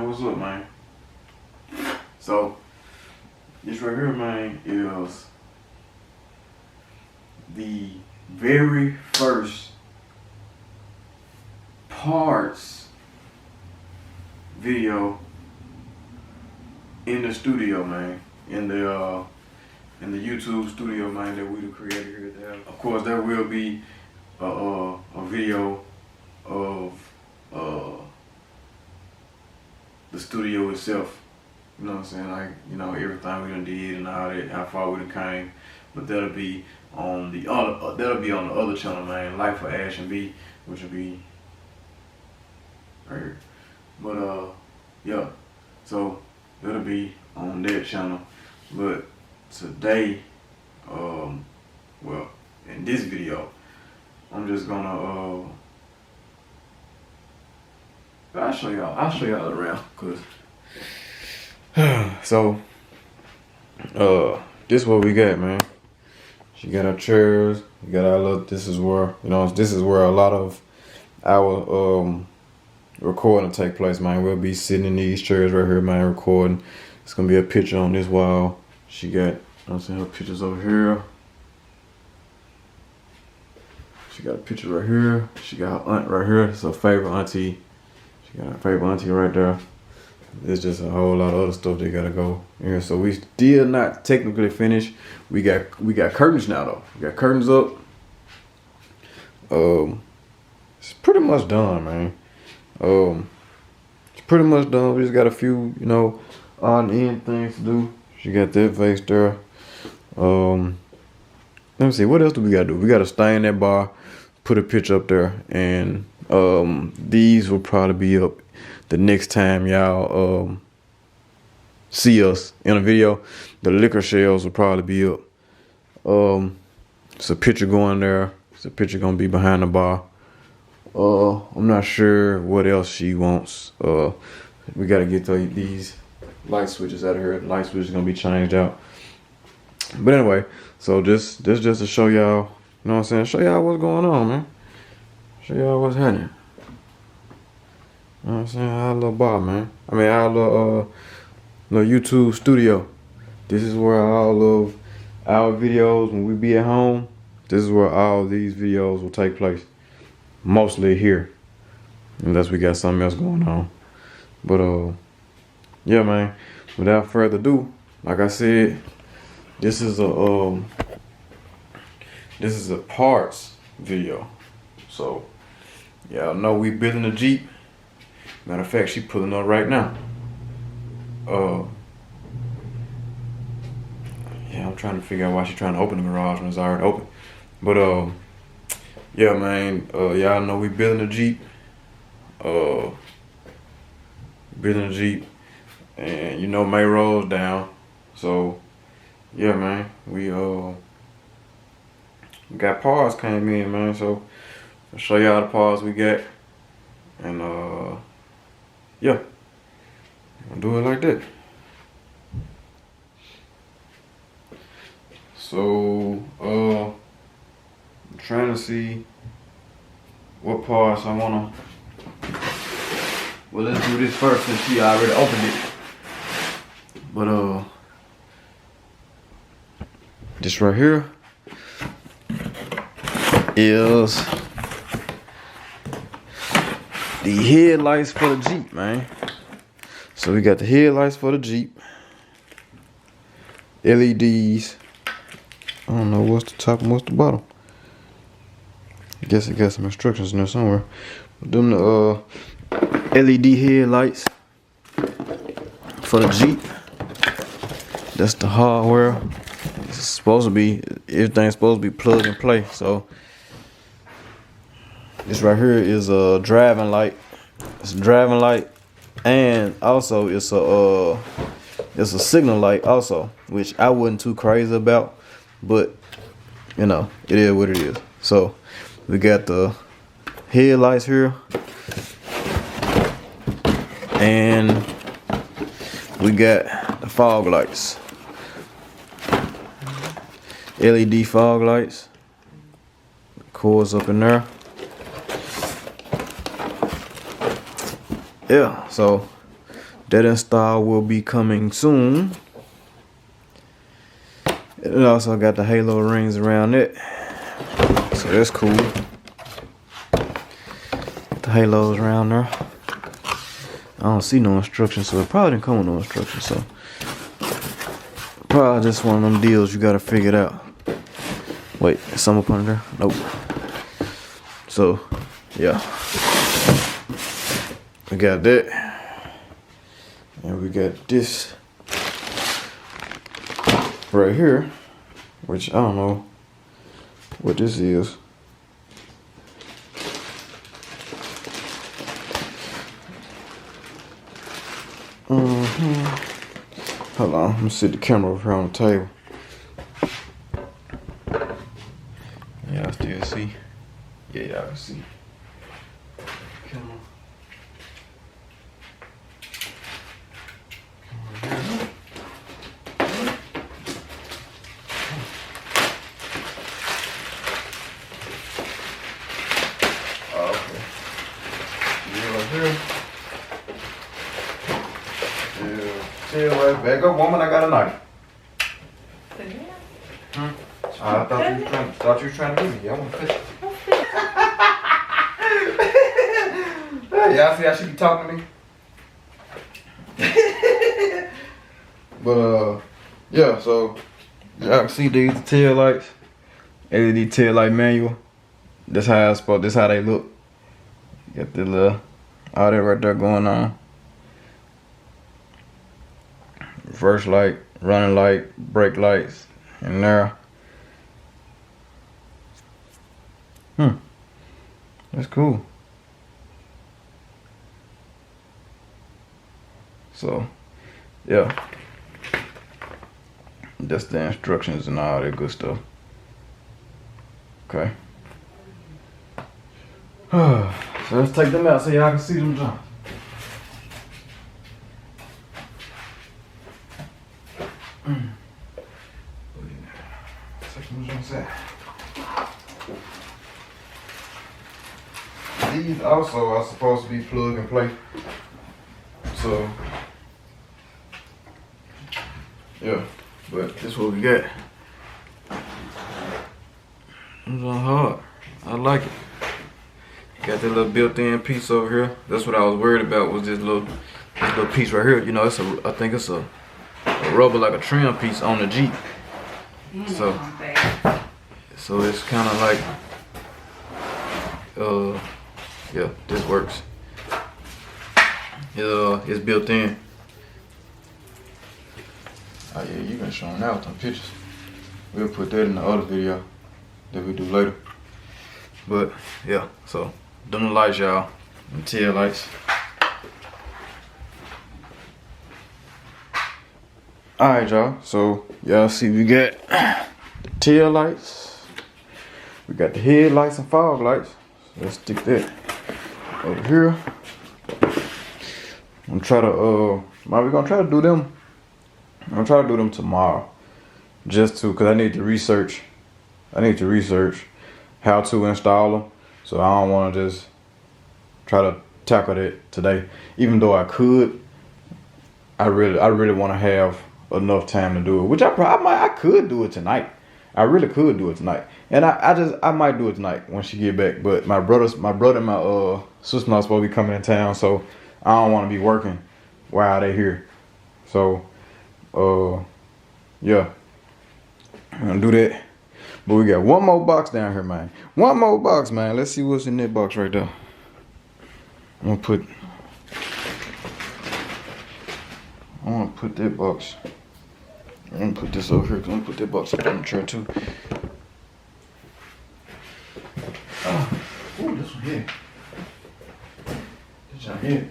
man, what's up, man? So, this right here, man, is the very first parts video in the studio, man. In the YouTube studio, man, that we the creator here at the house. Of course, there will be a video of the studio itself. You know what I'm saying? Like, you know, everything we done did and all that, how far we done came. But that'll be on the other channel, man. Life for Ash and B, which will be right here. But yeah. So that'll be on that channel. But today, well, in this video, I'm just gonna I'll show y'all around, cause so this is what we got, man. She got our chairs, we got our little, this is where, you know, this is where a lot of our recording take place, man. We'll be sitting in these chairs right here, man, recording. It's gonna be a picture on this wall. She got, I'm seeing her pictures over here. She got a picture right here. She got her aunt right here. It's her favorite auntie. She got her favorite auntie right there. There's just a whole lot of other stuff that gotta go here. So we still not technically finished. We got curtains now though. We got curtains up. It's pretty much done, man. It's pretty much done. We just got a few, you know, on end things to do. She got that vase there. Let me see, what else do we gotta do? We gotta stain that bar, put a picture up there, and these will probably be up the next time y'all see us in a video. The liquor shelves will probably be up. It's a picture going there. It's a picture gonna be behind the bar. I'm not sure what else she wants. We gotta get these light switches out of here. The light switch is gonna be changed out. But anyway, so this just to show y'all, you know what I'm saying? Show y'all what's going on, man. Show y'all what's happening. You know what I'm saying? Our little bar, man. I mean, our little YouTube studio. This is where all of our videos, when we be at home, this is where all these videos will take place. Mostly here, unless we got something else going on. But yeah, man. Without further ado, like I said, this is a parts video. So y'all know we building a Jeep. Matter of fact, she pulling up right now. Yeah, I'm trying to figure out why she's trying to open the garage when it's already open. But yeah, man, y'all know we building a Jeep. And you know MayRose down. So yeah, man, we got parts came in, man. So I'll show y'all the parts we got. And yeah, I'll do it like that. So I'm trying to see what parts I wanna. Well, let's do this first since she already opened it. But this right here is the headlights for the Jeep, man. So we got the headlights for the Jeep. LEDs. I don't know what's the top and what's the bottom. I guess it got some instructions in there somewhere. But them the LED headlights for the Jeep. That's the hardware. It's supposed to be, everything's supposed to be plug and play. So this right here is a driving light. It's a driving light, and also it's a signal light also, which I wasn't too crazy about, but you know, it is what it is. So we got the headlights here, and we got the fog lights, LED fog lights. Cords up in there. Yeah, so that install will be coming soon. It also got the halo rings around it, so that's cool. The halos around there. I don't see no instructions, so it probably didn't come with no instructions. So probably just one of them deals you gotta figure it out. Wait, is some up under there? Nope. So yeah, we got that, and we got this right here, which I don't know what this is. Hold on, let me sit the camera over here on the table. Y'all still see? Yeah, y'all can see. Camera. Back up, woman. I got a knife. I thought you were trying to get me. I want to cut you. Y'all see how she be talking to me? But yeah. So y'all can see these tail lights, LED tail light manual. That's how it's supposed. That's how they look. Got the little all that right there going on. Reverse light, running light, brake lights in there. That's cool. So, yeah. That's the instructions and all that good stuff. Okay. So let's take them out so y'all can see them jump. These also are supposed to be plug and play. So yeah, but this is what we got. It's not hard. I like it. Got that little built-in piece over here. That's what I was worried about, was this little piece right here. You know, it's I think it's a rubber, like a trim piece on the Jeep. So it's kind of like yeah, this works. It's built in. Oh yeah, you been showing out with them pictures. We'll put that in the other video that we do later. But yeah, so them the lights, y'all. Them tail lights. Alright, y'all. So y'all see we got tail lights. We got the headlights and fog lights. So let's stick that over here. I'm try to we're gonna try to do them. I'm gonna try to do them tomorrow. Just to, cause I need to research how to install them. So I don't wanna just try to tackle that today. Even though I could, I really wanna have enough time to do it. Which I could do it tonight. I really could do it tonight. And I might do it tonight when she get back. But my brother and my sister-in-law supposed to be coming in town, so I don't want to be working while they here. So yeah, I'm gonna do that. But we got one more box down here, man. One more box, man. Let's see what's in that box right there. I want to put that box. I'm gonna put this over here, because I'm gonna put that box up on the chair too. Ooh, this one here. This one here.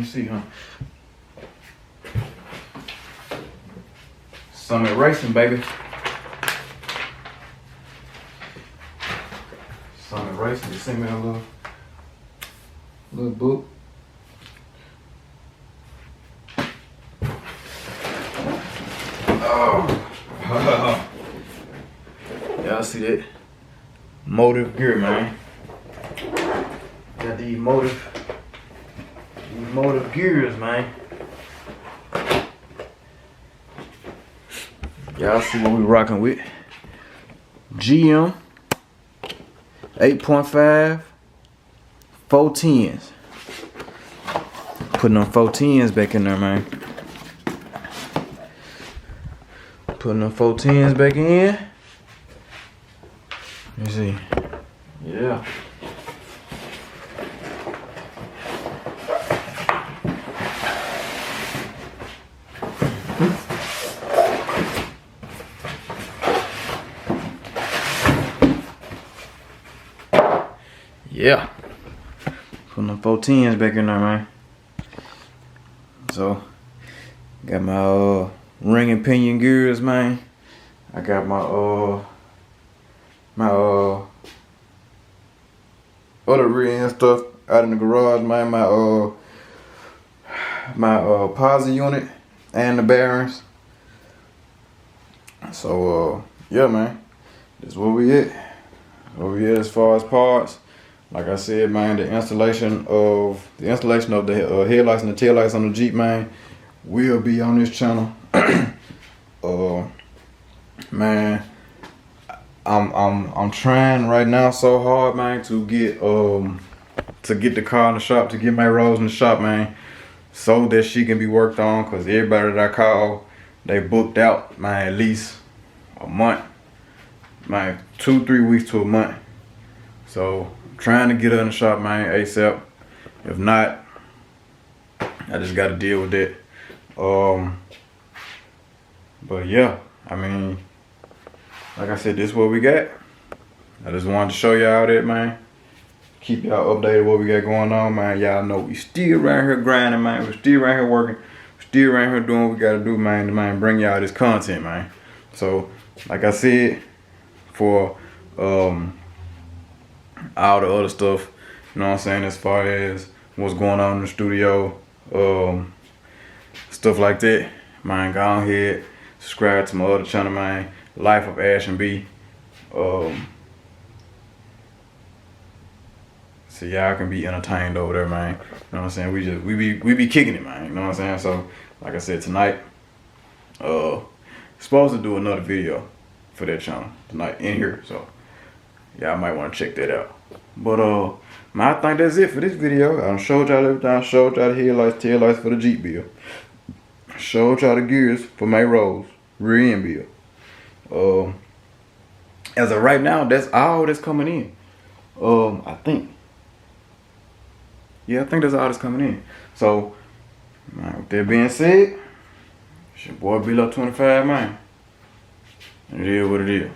See, huh? Some erasing, baby. Some erasing. basically sent me a little book. Oh, y'all see that? Motive gear, man. Got these motive gears, man. Y'all see what we rocking with? GM 8.5 410s. Putting them 410s back in there, man. Putting them 410s back in. Let me see. Yeah. Yeah. Putting them 410s back in there, man. So, got my ring and pinion gears, man. I got my other rear end stuff out in the garage, man. My posi unit and the bearings. So yeah, man. This is where we at. Where we at as far as parts. Like I said, man, the installation of the headlights and the taillights on the Jeep, man, will be on this channel. Man, I'm trying right now so hard, man, to get the car in the shop, to get MayRose in the shop, man, so that she can be worked on. Cause everybody that I call, they booked out, man, at least a month, man, 2-3 weeks to a month. So trying to get her in the shop, man, ASAP. If not, I just got to deal with that. But yeah, I mean, like I said, this is what we got. I just wanted to show y'all that, man. Keep y'all updated what we got going on, man. Y'all know we still around here grinding, man. We're still around here working. Still around here doing what we got to do, man. To bring y'all this content, man. So, like I said, for all the other stuff, you know what I'm saying, as far as what's going on in the studio, stuff like that, man, go ahead, subscribe to my other channel, man, Life of Ash and B. So y'all can be entertained over there, man. You know what I'm saying? We be kicking it, man. You know what I'm saying? So, like I said, tonight, supposed to do another video for that channel tonight in here. So y'all might want to check that out. But man, I think that's it for this video. I showed y'all everything. I showed y'all the headlights, taillights for the Jeep build. Showed y'all the gears for MayRose rear end build. As of right now, that's all that's coming in. I think. Yeah, I think that's all that's coming in. So, man, with that being said, it's your boy B-Lo 25, man. It is what it is.